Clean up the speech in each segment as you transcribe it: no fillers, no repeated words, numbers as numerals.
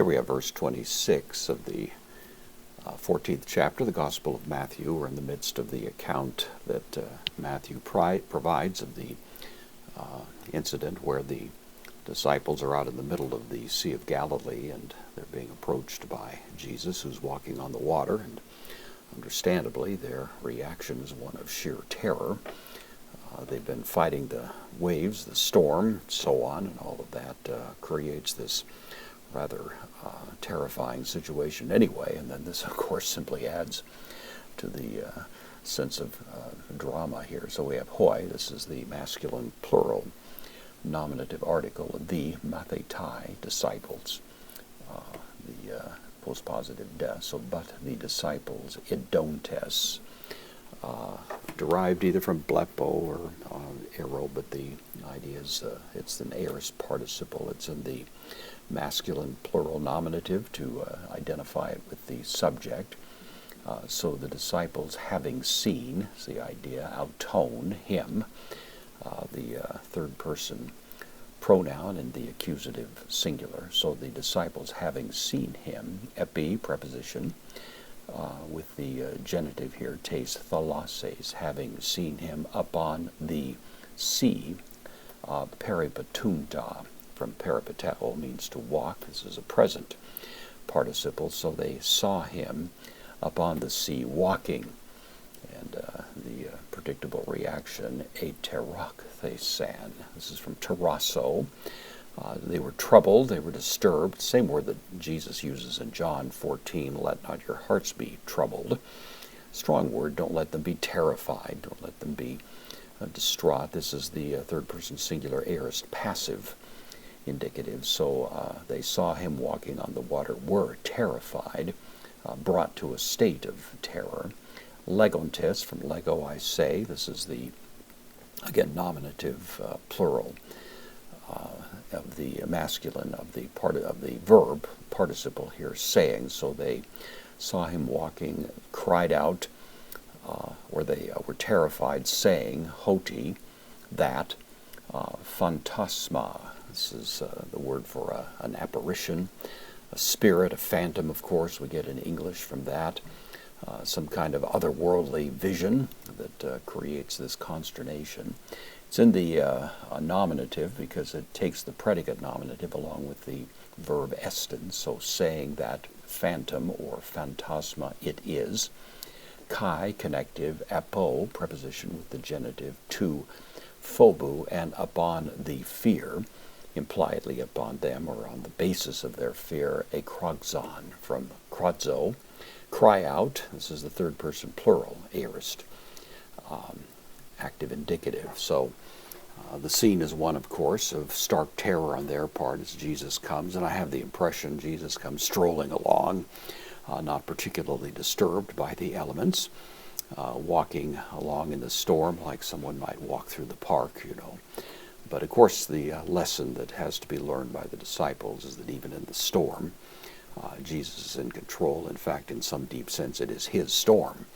Here we have verse 26 of the 14th chapter of the Gospel of Matthew. We're in the midst of the account that Matthew provides of the incident where the disciples are out in the middle of the Sea of Galilee and they're being approached by Jesus, who's walking on the water, and understandably their reaction is one of sheer terror. They've been fighting the waves, the storm, so on, and all of that creates this rather terrifying situation anyway. And then this, of course, simply adds to the sense of drama here. So we have hoi, this is the masculine plural nominative article, the mathetai, disciples, the postpositive des, so but the disciples, idontes, derived either from blepo or ero, but the idea is it's an aorist participle. It's in the masculine plural nominative to identify it with the subject. So the disciples, having seen, is the idea, auton, him, the third person pronoun in the accusative singular. So the disciples, having seen him, epi, preposition, with the genitive here, tes thalases, having seen him upon the sea, peripatunta, from peripateo, means to walk. This is a present participle, so they saw him upon the sea walking. And the predictable reaction, eterok thesan. This is from terasso. They were troubled, they were disturbed. Same word that Jesus uses in John 14, let not your hearts be troubled. Strong word, don't let them be terrified, don't let them be distraught. This is the third person singular aorist passive indicative. So they saw him walking on the water, were terrified, brought to a state of terror. Legontes, from lego I say, this is the, again, nominative plural of the masculine of the part of the verb participle here, saying. So they saw him walking, cried out, or they were terrified, saying, hoti, that, phantasma. This is the word for an apparition, a spirit, a phantom, of course. We get in English from that. Some kind of otherworldly vision that creates this consternation. It's in the nominative because it takes the predicate nominative along with the verb estin, so saying that phantom or phantasma it is. Kai, connective, apo, preposition with the genitive, to phobu, and upon the fear, impliedly upon them or on the basis of their fear, a krogzon, from krozo, cry out. This is the third person plural, aorist, active indicative. So the scene is one, of course, of stark terror on their part as Jesus comes, and I have the impression Jesus comes strolling along, not particularly disturbed by the elements, walking along in the storm like someone might walk through the park, you know. But of course the lesson that has to be learned by the disciples is that even in the storm, Jesus is in control. In fact, in some deep sense, it is his storm.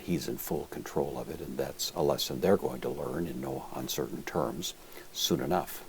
He's in full control of it, and that's a lesson they're going to learn in no uncertain terms soon enough.